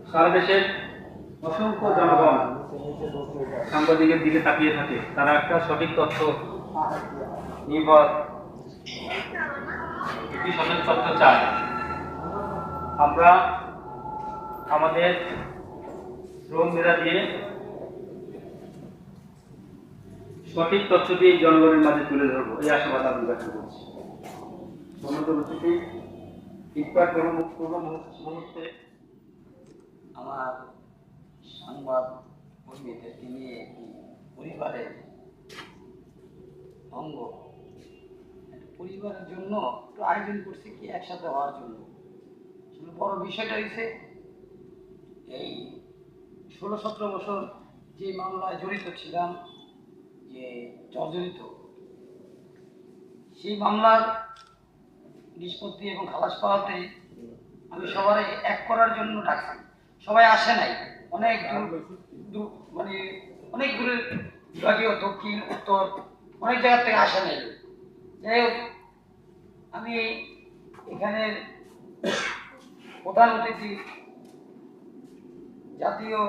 সারা দেশের অসংখ্য জনগণ সাংবাদিকের দিকে তাকিয়ে থাকে, তারা একটা সঠিক তথ্য নির্ভর একটি সঠিক তথ্য চায়। আমরা আমাদের শ্রম মেধা দিয়ে সঠিক তথ্য দিয়ে জনগণের মাঝে তুলে ধরবো, এই আশাবাদ আমি ব্যক্ত করছি। মুহূর্তে আমার সংবাদ কর্মীদেরকে নিয়ে পরিবারের অঙ্গ পরিবারের জন্য একটু আয়োজন করছি কি একসাথে হওয়ার জন্য। বড় বিষয়টা হয়েছে এই 16-17 বছর যে মামলায় জড়িত ছিলাম, যে জর্জরিত, সেই মামলার নিষ্পত্তি এবং খালাস পাওয়াতে আমি সবাই এক করার জন্য ডাকছি। সবাই আসে নাই, অনেক দূর মানে অনেক দূরের বিভাগীয় দক্ষিণ উত্তর অনেক জায়গা থেকে আসে নাই। যাই হোক, আমি এখানের প্রধান অতিথি জাতীয়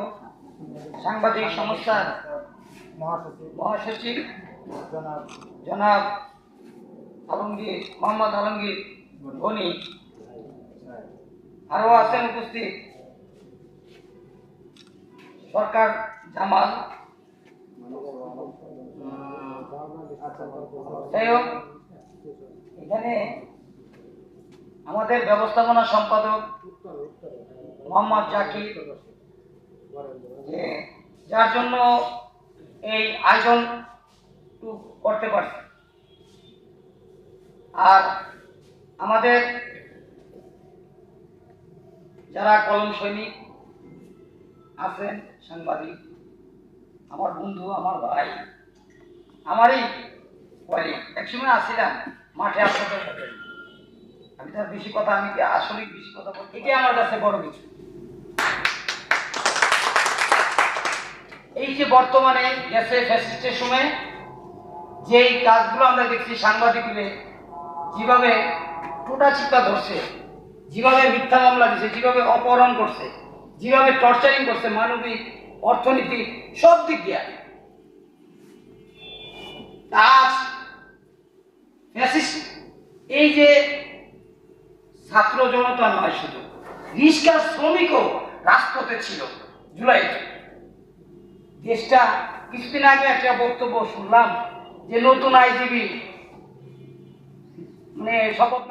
সাংবাদিক সংস্থার মহাসচিব জনাব আলমগীর মোহাম্মদ আলমগীর গনি, আরো আছেন উপস্থিত সরকার জামাল। যাই হোক, এখানে আমাদের ব্যবস্থাপনা সম্পাদক মোহাম্মদ জাকির, যার জন্য এই আয়োজন করতে পারছি। আর আমাদের যারা কলম সৈনিক আছেন, সাংবাদিক, আমার বন্ধু, আমার ভাই, আমারই কলিগ, একসময় আসছিলাম মাঠে আপনাদের সাথে। আমি তার বেশি কথা, আমি আসলে বেশি কথা বলতে, এটাই আমার কাছে বড় কিছু। এই যে বর্তমানে গেছে ফ্যাসিস্টের সময় যেই কাজগুলো আমরা দেখছি, সাংবাদিকদের যেভাবে টোটা চিপা ধরছে, যেভাবে মিথ্যা মামলা দিচ্ছে, যেভাবে অপহরণ করছে, যেভাবে টর্চারিং করছে, মানবিক, অর্থনৈতিক সব দিক দিয়ে, আজ ফ্যাসিস্ট এই যে ছাত্র জনতা নয়, শুধু রিক্সার শ্রমিকও রাজপথে ছিল জুলাইতে। দেশটা কিছুদিন আগে একটা বক্তব্য শুনলাম যে নতুন আইজিবি মানে শপথ